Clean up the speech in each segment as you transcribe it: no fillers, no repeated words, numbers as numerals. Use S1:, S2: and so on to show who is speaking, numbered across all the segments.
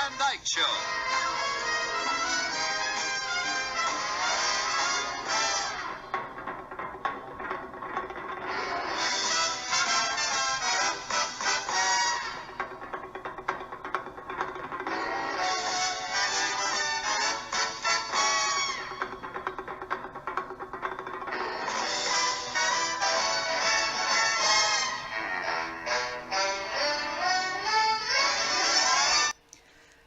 S1: Van Dyke Show.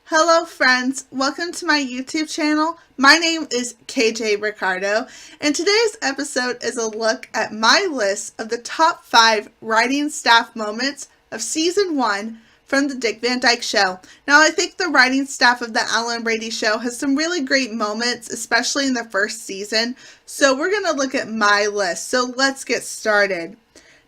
S2: Hello friends, welcome to my YouTube channel. My name is KJ Ricardo, and today's episode is a look at my list of the top 5 writing staff moments of Season 1 from the Dick Van Dyke Show. Now I think the writing staff of the Alan Brady Show has some really great moments, especially in the first season, so we're going to look at my list, so let's get started.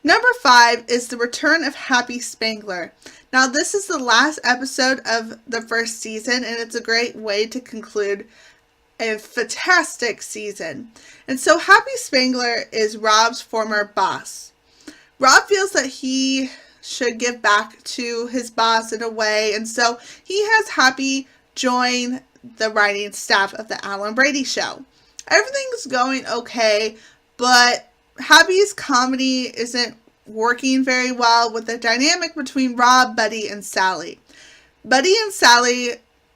S2: Number 5 is the return of Happy Spangler. Now this is the last episode of the first season, and it's a great way to conclude a fantastic season. And so Happy Spangler is Rob's former boss. Rob feels that he should give back to his boss in a way, and so he has Happy join the writing staff of the Alan Brady Show. Everything's going okay, but Happy's comedy isn't working very well with the dynamic between Rob, Buddy, and Sally. Buddy and Sally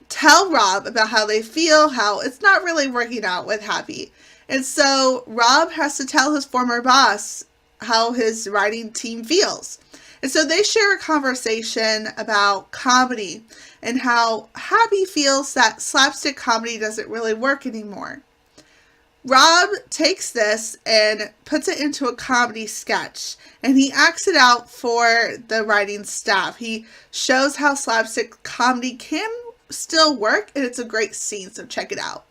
S2: tell Rob about how they feel, how it's not really working out with Happy. And so Rob has to tell his former boss how his writing team feels. And so they share a conversation about comedy and how Happy feels that slapstick comedy doesn't really work anymore. Rob takes this and puts it into a comedy sketch, and he acts it out for the writing staff. He shows how slapstick comedy can still work, and it's a great scene, so check it out.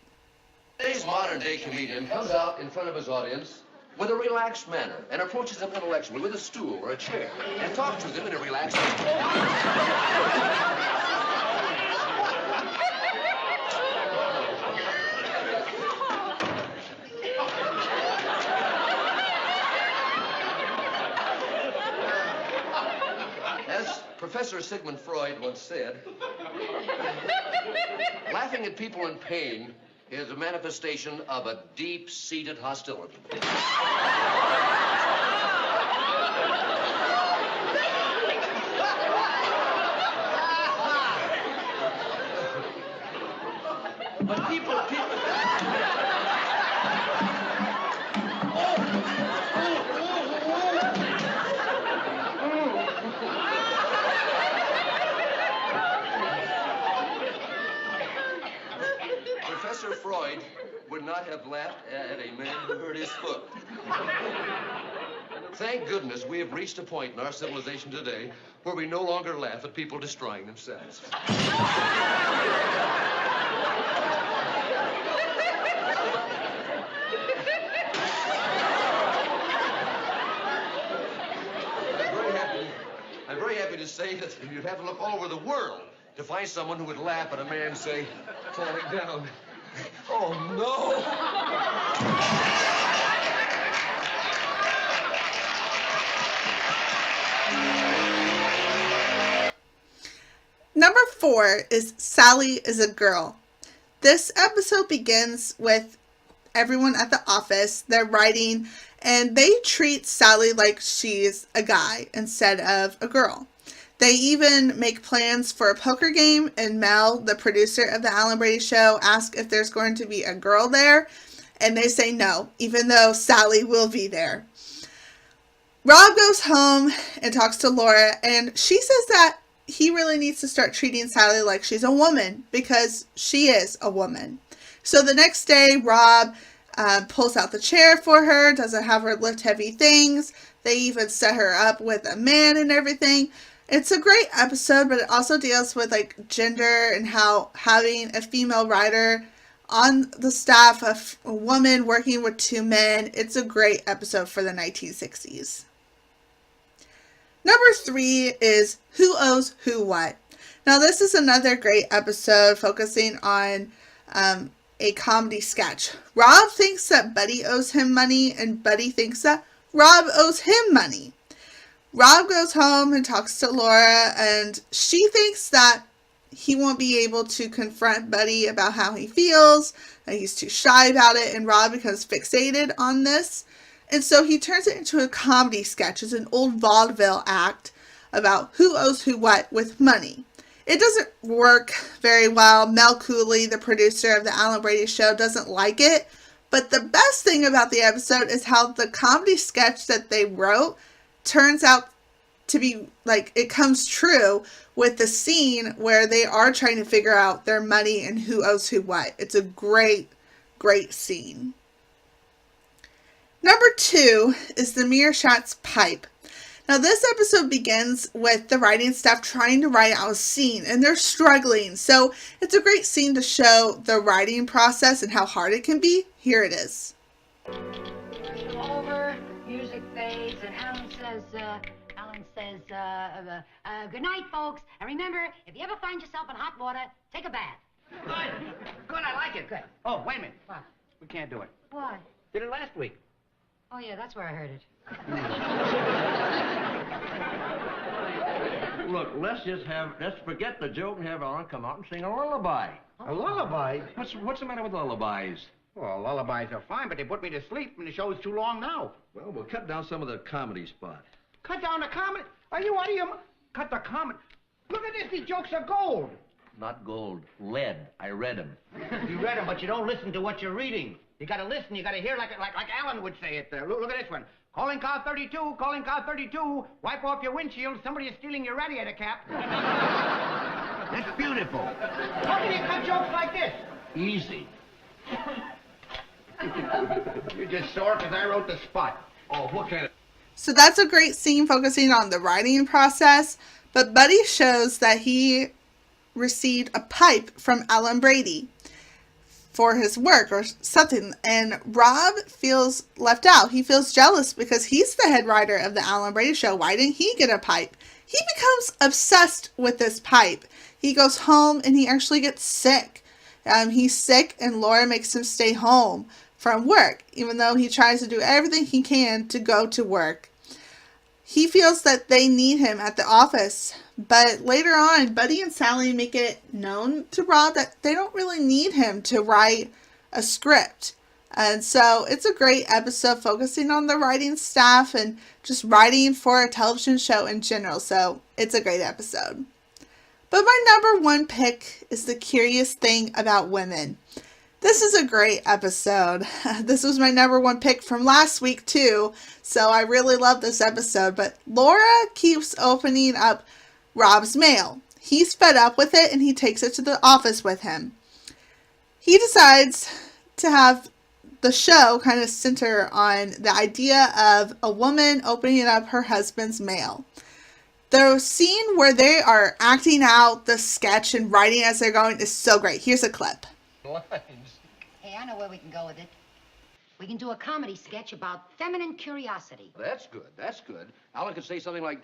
S3: Today's modern-day comedian comes out in front of his audience with a relaxed manner and approaches them intellectually with a stool or a chair and talks to them in a relaxed manner. Professor Sigmund Freud once said, laughing at people in pain is a manifestation of a deep-seated hostility. But people... Professor Freud would not have laughed at a man who hurt his foot. Thank goodness we have reached a point in our civilization today where we no longer laugh at people destroying themselves. I'm very happy to say that you'd have to look all over the world to find someone who would laugh at a man, say, falling down. Oh, no!
S2: Number 4 is Sally is a Girl. This episode begins with everyone at the office. They're writing, and they treat Sally like she's a guy instead of a girl. They even make plans for a poker game, and Mel, the producer of the Alan Brady Show, asks if there's going to be a girl there, and they say no, even though Sally will be there. Rob goes home and talks to Laura, and she says that he really needs to start treating Sally like she's a woman, because she is a woman. So the next day, Rob pulls out the chair for her, doesn't have her lift heavy things. They even set her up with a man and everything. It's a great episode, but it also deals with like gender and how having a female writer on the staff, a woman working with 2 men, it's a great episode for the 1960s. Number 3 is Who Owes Who What. Now this is another great episode focusing on a comedy sketch. Rob thinks that Buddy owes him money, and Buddy thinks that Rob owes him money. Rob goes home and talks to Laura, and she thinks that he won't be able to confront Buddy about how he feels, that he's too shy about it, and Rob becomes fixated on this. And so he turns it into a comedy sketch. It's an old vaudeville act about who owes who what with money. It doesn't work very well. Mel Cooley, the producer of the Alan Brady Show, doesn't like it. But the best thing about the episode is how the comedy sketch that they wrote turns out to be, like, it comes true with the scene where they are trying to figure out their money and who owes who what. It's a great, great scene. Number 2 is the Meershatz Pipe. Now, this episode begins with the writing staff trying to write out a scene, and they're struggling. So it's a great scene to show the writing process and how hard it can be. Here it is.
S1: Over, music fades, and Alan says, good night, folks. And remember, if you ever find yourself in hot water, take a bath.
S4: Good. Good, I like it. Good. Oh, wait a minute.
S1: What?
S4: We can't do it.
S1: Why?
S4: Did it last week.
S1: Oh, yeah, that's where I heard it.
S5: Look, let's forget the joke and have Alan come out and sing a lullaby.
S4: A lullaby?
S5: What's the matter with lullabies?
S4: Well, lullabies are fine, but they put me to sleep and the show's too long now.
S5: Well, we'll cut down some of the comedy spots.
S4: Cut down the comedy? Are you out of your mind? Cut the comedy? Look at this, these jokes are gold.
S5: Not gold, lead. I read them.
S4: You read them, but you don't listen to what you're reading. You gotta listen, you gotta hear like Alan would say it there. Look at this one. Calling car 32, calling car 32. Wipe off your windshield, somebody is stealing your radiator cap. That's beautiful. How can you cut jokes like this?
S5: Easy.
S4: You're just sore because I wrote the spot.
S5: Oh, what kind of...
S2: So that's a great scene focusing on the writing process. But Buddy shows that he received a pipe from Alan Brady for his work or something, and Rob feels left out. He feels jealous because he's the head writer of the Alan Brady Show. Why didn't he get a pipe? He becomes obsessed with this pipe. He goes home and he actually gets sick. He's sick, and Laura makes him stay home from work, even though he tries to do everything he can to go to work. He feels that they need him at the office, but later on, Buddy and Sally make it known to Rob that they don't really need him to write a script. And so it's a great episode focusing on the writing staff and just writing for a television show in general. So it's a great episode. But my number 1 pick is The Curious Thing About Women. This is a great episode. This was my number 1 pick from last week too, so I really love this episode. But Laura keeps opening up Rob's mail. He's fed up with it and he takes it to the office with him. He decides to have the show kind of center on the idea of a woman opening up her husband's mail. The scene where they are acting out the sketch and writing as they're going is so great. Here's a clip.
S1: Hey, I know where we can go with it. We can do a comedy sketch about feminine curiosity.
S3: That's good. That's good. Alan could say something like,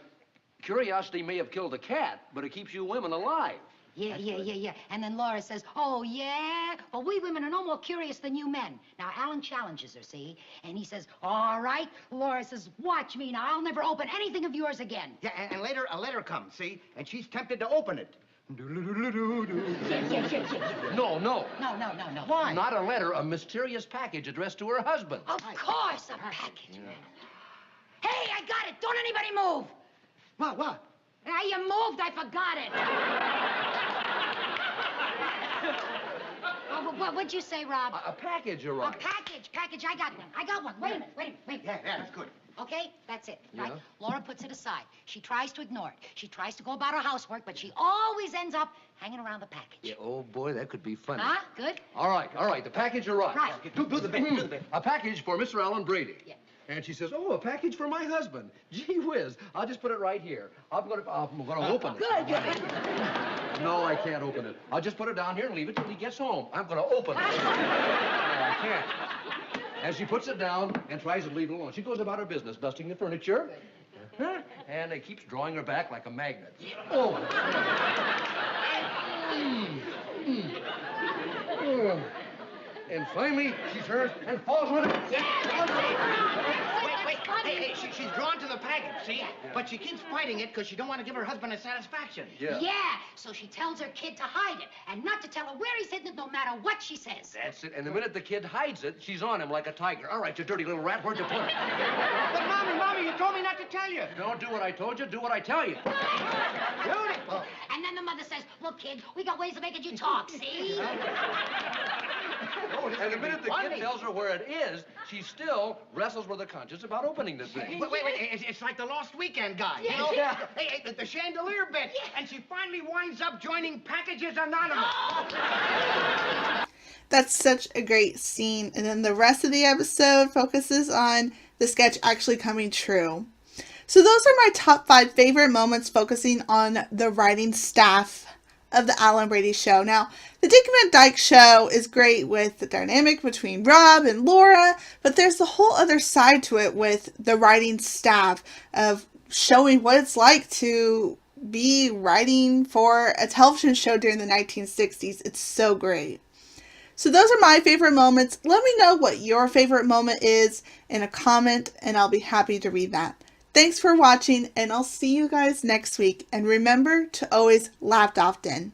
S3: curiosity may have killed a cat, but it keeps you women alive.
S1: Yeah. And then Laura says, oh, yeah? Well, we women are no more curious than you men. Now, Alan challenges her, see? And he says, all right. Laura says, watch me now. I'll never open anything of yours again.
S4: Yeah, and later a letter comes, see? And she's tempted to open it.
S1: Yeah.
S3: No.
S1: No.
S4: Why?
S3: Not a letter, a mysterious package addressed to her husband.
S1: Of course, a package. Yeah. Hey, I got it. Don't anybody move.
S4: What?
S1: Now, you moved. I forgot it. What'd you say, Rob?
S3: A package
S1: A
S3: arrived.
S1: package. I got one. Wait a minute.
S4: Yeah, that's good.
S1: Okay, that's it.
S3: Yeah.
S1: Right? Laura puts it aside. She tries to ignore it. She tries to go about her housework, but she always ends up hanging around the package.
S3: Yeah, oh, boy, that could be funny.
S1: Huh? Good?
S3: All right. The package arrived.
S1: Right.
S4: Do the bit.
S3: A package for Mr. Alan Brady.
S1: Yeah.
S3: And she says, oh, a package for my husband. Gee whiz, I'll just put it right here. I'm gonna open it.
S1: Good.
S3: No, I can't open it. I'll just put it down here and leave it till he gets home. I'm gonna open it. No, I can't. And she puts it down and tries to leave it alone. She goes about her business, dusting the furniture. And it keeps drawing her back like a magnet. Oh. And finally, she turns and falls with it.
S4: Wait, hey, she's drawn to the package, see? But she keeps fighting it because she don't want to give her husband a satisfaction.
S3: Yeah.
S1: Yeah, so she tells her kid to hide it and not to tell her where he's hidden it no matter what she says.
S3: That's it. And the minute the kid hides it, she's on him like a tiger. All right, you dirty little rat, where'd you put it?
S4: But, Mommy, you told me not to tell you.
S3: Don't do what I told you, do what I tell you.
S4: Beautiful.
S1: And then the mother says, look, kid, we got ways of making you talk, see?
S4: Oh, this
S3: And the
S4: could be
S3: minute the
S4: funny.
S3: kid tells her where it is, she still wrestles with her conscience about opening this thing.
S4: Wait, it's like the Lost Weekend guy, you
S1: Yeah,
S4: know?
S1: yeah.
S4: Hey, the chandelier bit.
S1: Yeah.
S4: And she finally winds up joining Packages Anonymous.
S2: That's such a great scene. And then the rest of the episode focuses on the sketch actually coming true. So those are my top 5 favorite moments focusing on the writing staff of the Alan Brady Show. Now, the Dick Van Dyke Show is great with the dynamic between Rob and Laura, but there's the whole other side to it with the writing staff of showing what it's like to be writing for a television show during the 1960s. It's so great. So those are my favorite moments. Let me know what your favorite moment is in a comment, and I'll be happy to read that. Thanks for watching, and I'll see you guys next week. And remember to always laugh often.